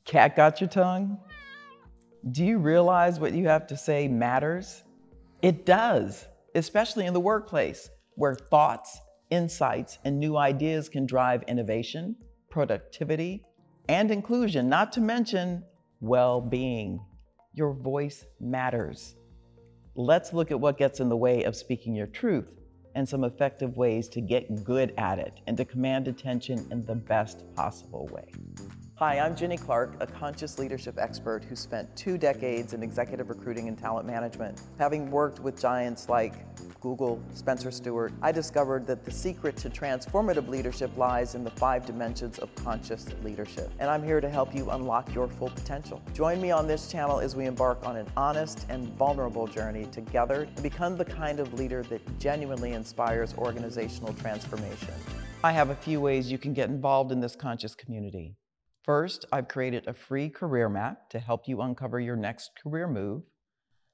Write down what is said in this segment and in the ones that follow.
Cat got your tongue? Do you realize what you have to say matters? It does, especially in the workplace, where thoughts, insights, and new ideas can drive innovation, productivity, and inclusion, not to mention well-being. Your voice matters. Let's look at what gets in the way of speaking your truth and some effective ways to get good at it and to command attention in the best possible way. Hi, I'm Jenny Clark, a conscious leadership expert who spent 2 decades in executive recruiting and talent management. Having worked with giants like Google, Spencer Stuart, I discovered that the secret to transformative leadership lies in the 5 dimensions of conscious leadership. And I'm here to help you unlock your full potential. Join me on this channel as we embark on an honest and vulnerable journey together to become the kind of leader that genuinely inspires organizational transformation. I have a few ways you can get involved in this conscious community. First, I've created a free career map to help you uncover your next career move.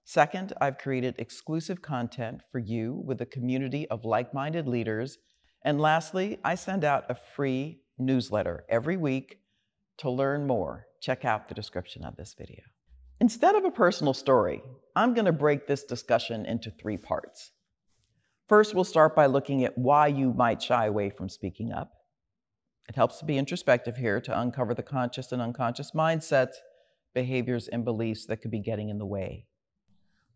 Second, I've created exclusive content for you with a community of like-minded leaders. And lastly, I send out a free newsletter every week. To learn more, check out the description of this video. Instead of a personal story, I'm going to break this discussion into 3 parts. First, we'll start by looking at why you might shy away from speaking up. It helps to be introspective here to uncover the conscious and unconscious mindsets, behaviors, and beliefs that could be getting in the way.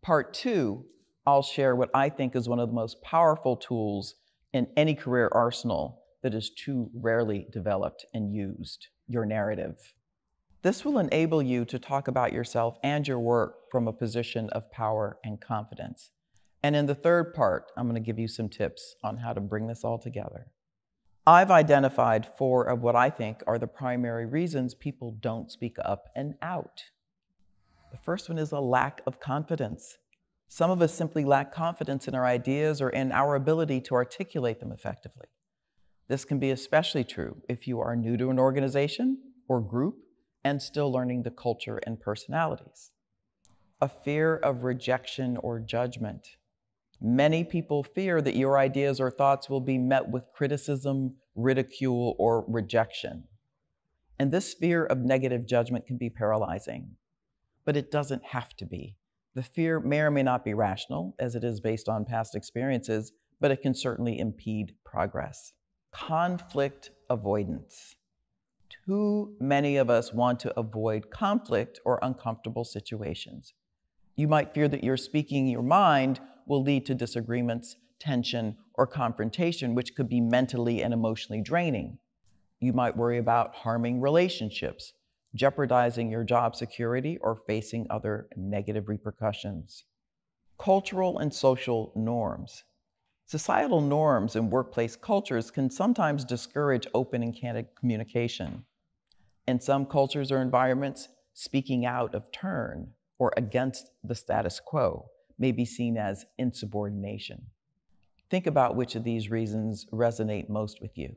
Part 2, I'll share what I think is one of the most powerful tools in any career arsenal that is too rarely developed and used: your narrative. This will enable you to talk about yourself and your work from a position of power and confidence. And in the third part, I'm going to give you some tips on how to bring this all together. I've identified 4 of what I think are the primary reasons people don't speak up and out. The first one is a lack of confidence. Some of us simply lack confidence in our ideas or in our ability to articulate them effectively. This can be especially true if you are new to an organization or group and still learning the culture and personalities. A fear of rejection or judgment. Many people fear that your ideas or thoughts will be met with criticism, ridicule, or rejection. And this fear of negative judgment can be paralyzing, but it doesn't have to be. The fear may or may not be rational, as it is based on past experiences, but it can certainly impede progress. Conflict avoidance. Too many of us want to avoid conflict or uncomfortable situations. You might fear that your speaking your mind will lead to disagreements, tension, or confrontation, which could be mentally and emotionally draining. You might worry about harming relationships, jeopardizing your job security, or facing other negative repercussions. Cultural and social norms. Societal norms and workplace cultures can sometimes discourage open and candid communication. In some cultures or environments, speaking out of turn or against the status quo may be seen as insubordination. Think about which of these reasons resonate most with you.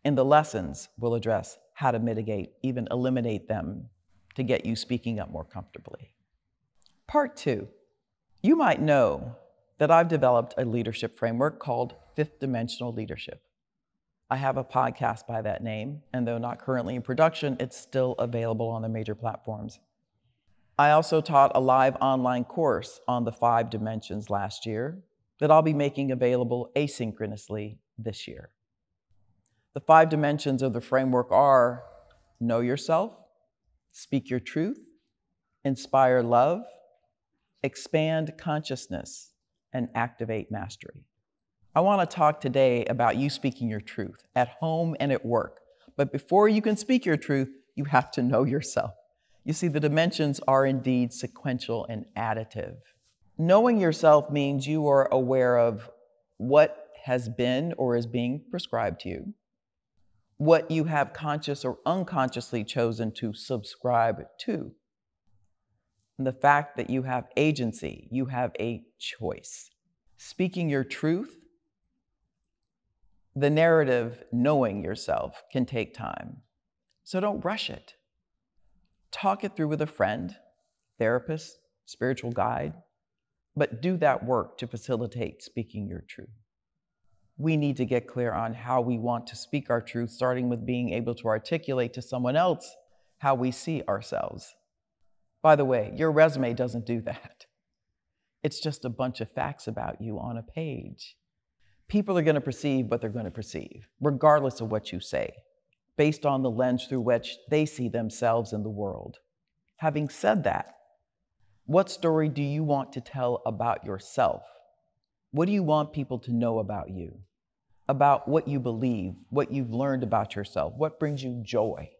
In the lessons, we'll address how to mitigate, even eliminate them, to get you speaking up more comfortably. Part 2. You might know that I've developed a leadership framework called 5th Dimensional Leadership. I have a podcast by that name, and though not currently in production, it's still available on the major platforms. I also taught a live online course on the 5 dimensions last year that I'll be making available asynchronously this year. The 5 dimensions of the framework are: know yourself, speak your truth, inspire love, expand consciousness, and activate mastery. I want to talk today about you speaking your truth at home and at work. But before you can speak your truth, you have to know yourself. You see, the dimensions are indeed sequential and additive. Knowing yourself means you are aware of what has been or is being prescribed to you, what you have conscious or unconsciously chosen to subscribe to, and the fact that you have agency, you have a choice. Speaking your truth, the narrative, knowing yourself, can take time. So don't rush it. Talk it through with a friend, therapist, spiritual guide, but do that work to facilitate speaking your truth. We need to get clear on how we want to speak our truth, starting with being able to articulate to someone else how we see ourselves. By the way, your resume doesn't do that. It's just a bunch of facts about you on a page. People are going to perceive what they're going to perceive, regardless of what you say, based on the lens through which they see themselves in the world. Having said that, what story do you want to tell about yourself? What do you want people to know about you? About what you believe, what you've learned about yourself, what brings you joy?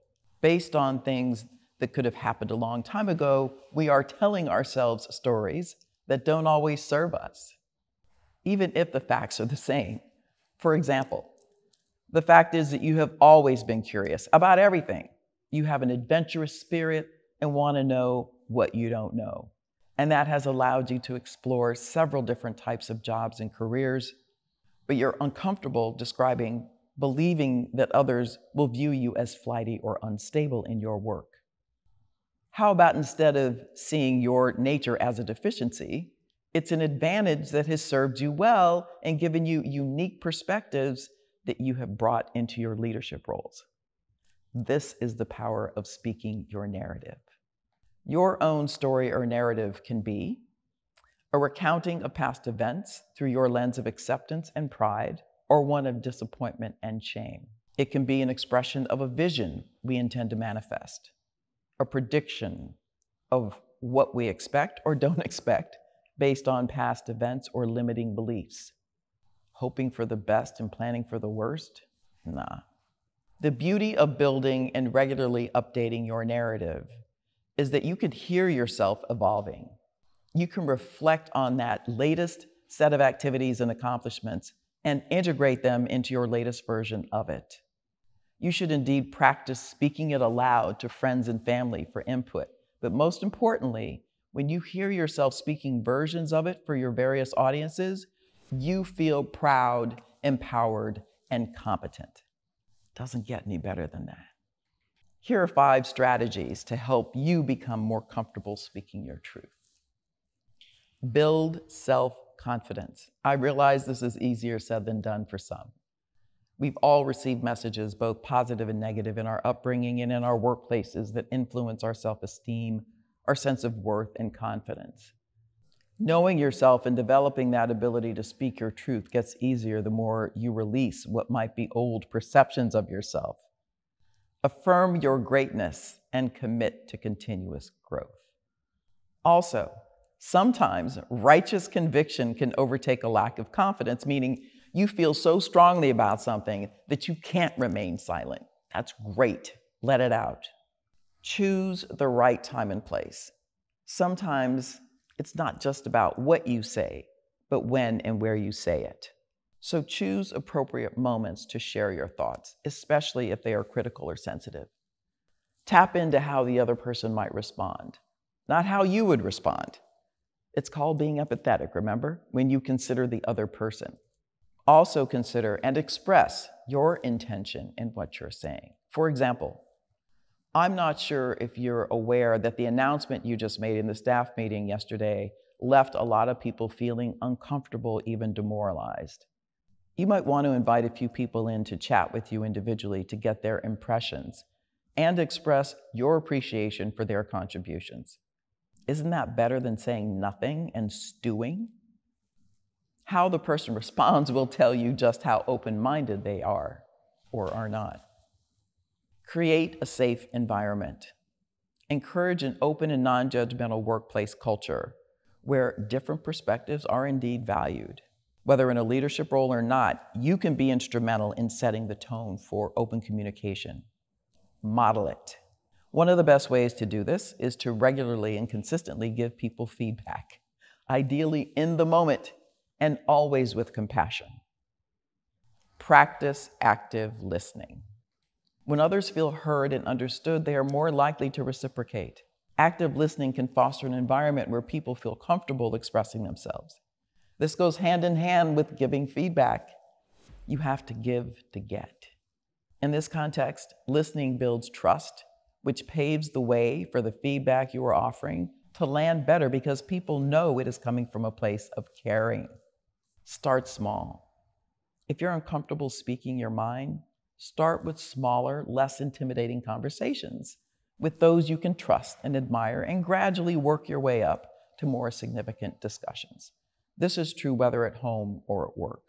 Based on things that could have happened a long time ago, we are telling ourselves stories that don't always serve us, even if the facts are the same. For example, the fact is that you have always been curious about everything. You have an adventurous spirit and want to know what you don't know. And that has allowed you to explore several different types of jobs and careers, but you're uncomfortable believing that others will view you as flighty or unstable in your work. How about instead of seeing your nature as a deficiency, it's an advantage that has served you well and given you unique perspectives that you have brought into your leadership roles. This is the power of speaking your narrative. Your own story or narrative can be a recounting of past events through your lens of acceptance and pride, or one of disappointment and shame. It can be an expression of a vision we intend to manifest, a prediction of what we expect or don't expect based on past events or limiting beliefs. Hoping for the best and planning for the worst? Nah. The beauty of building and regularly updating your narrative is that you could hear yourself evolving. You can reflect on that latest set of activities and accomplishments and integrate them into your latest version of it. You should indeed practice speaking it aloud to friends and family for input. But most importantly, when you hear yourself speaking versions of it for your various audiences, you feel proud, empowered, and competent. Doesn't get any better than that. Here are 5 strategies to help you become more comfortable speaking your truth. Build self-confidence. I realize this is easier said than done for some. We've all received messages, both positive and negative, in our upbringing and in our workplaces that influence our self-esteem, our sense of worth, and confidence. Knowing yourself and developing that ability to speak your truth gets easier the more you release what might be old perceptions of yourself. Affirm your greatness and commit to continuous growth. Also, sometimes righteous conviction can overtake a lack of confidence, meaning you feel so strongly about something that you can't remain silent. That's great. Let it out. Choose the right time and place. Sometimes it's not just about what you say, but when and where you say it. So choose appropriate moments to share your thoughts, especially if they are critical or sensitive. Tap into how the other person might respond, not how you would respond. It's called being empathetic, remember? When you consider the other person. Also consider and express your intention in what you're saying. For example, I'm not sure if you're aware that the announcement you just made in the staff meeting yesterday left a lot of people feeling uncomfortable, even demoralized. You might want to invite a few people in to chat with you individually to get their impressions and express your appreciation for their contributions. Isn't that better than saying nothing and stewing? How the person responds will tell you just how open-minded they are or are not. Create a safe environment. Encourage an open and non-judgmental workplace culture where different perspectives are indeed valued. Whether in a leadership role or not, you can be instrumental in setting the tone for open communication. Model it. One of the best ways to do this is to regularly and consistently give people feedback, ideally in the moment and always with compassion. Practice active listening. When others feel heard and understood, they are more likely to reciprocate. Active listening can foster an environment where people feel comfortable expressing themselves. This goes hand in hand with giving feedback. You have to give to get. In this context, listening builds trust, which paves the way for the feedback you are offering to land better because people know it is coming from a place of caring. Start small. If you're uncomfortable speaking your mind, start with smaller, less intimidating conversations. with those you can trust and admire, and gradually work your way up to more significant discussions. This is true whether at home or at work.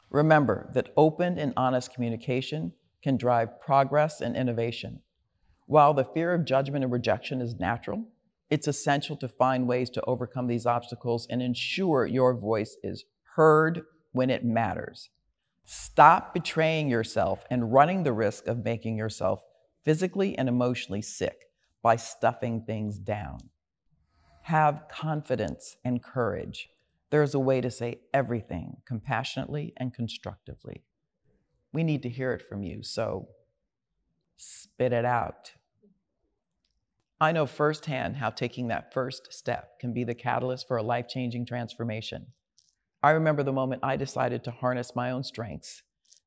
Remember that open and honest communication can drive progress and innovation. While the fear of judgment and rejection is natural, it's essential to find ways to overcome these obstacles and ensure your voice is heard when it matters. Stop betraying yourself and running the risk of making yourself physically and emotionally sick by stuffing things down. Have confidence and courage. There's a way to say everything compassionately and constructively. We need to hear it from you, so spit it out. I know firsthand how taking that first step can be the catalyst for a life-changing transformation. I remember the moment I decided to harness my own strengths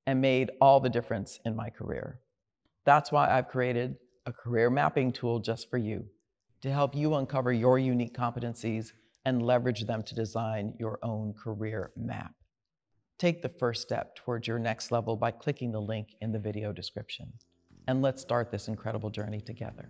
and made all the difference in my career. That's why I've created a career mapping tool just for you, to help you uncover your unique competencies and leverage them to design your own career map. Take the first step towards your next level by clicking the link in the video description. And let's start this incredible journey together.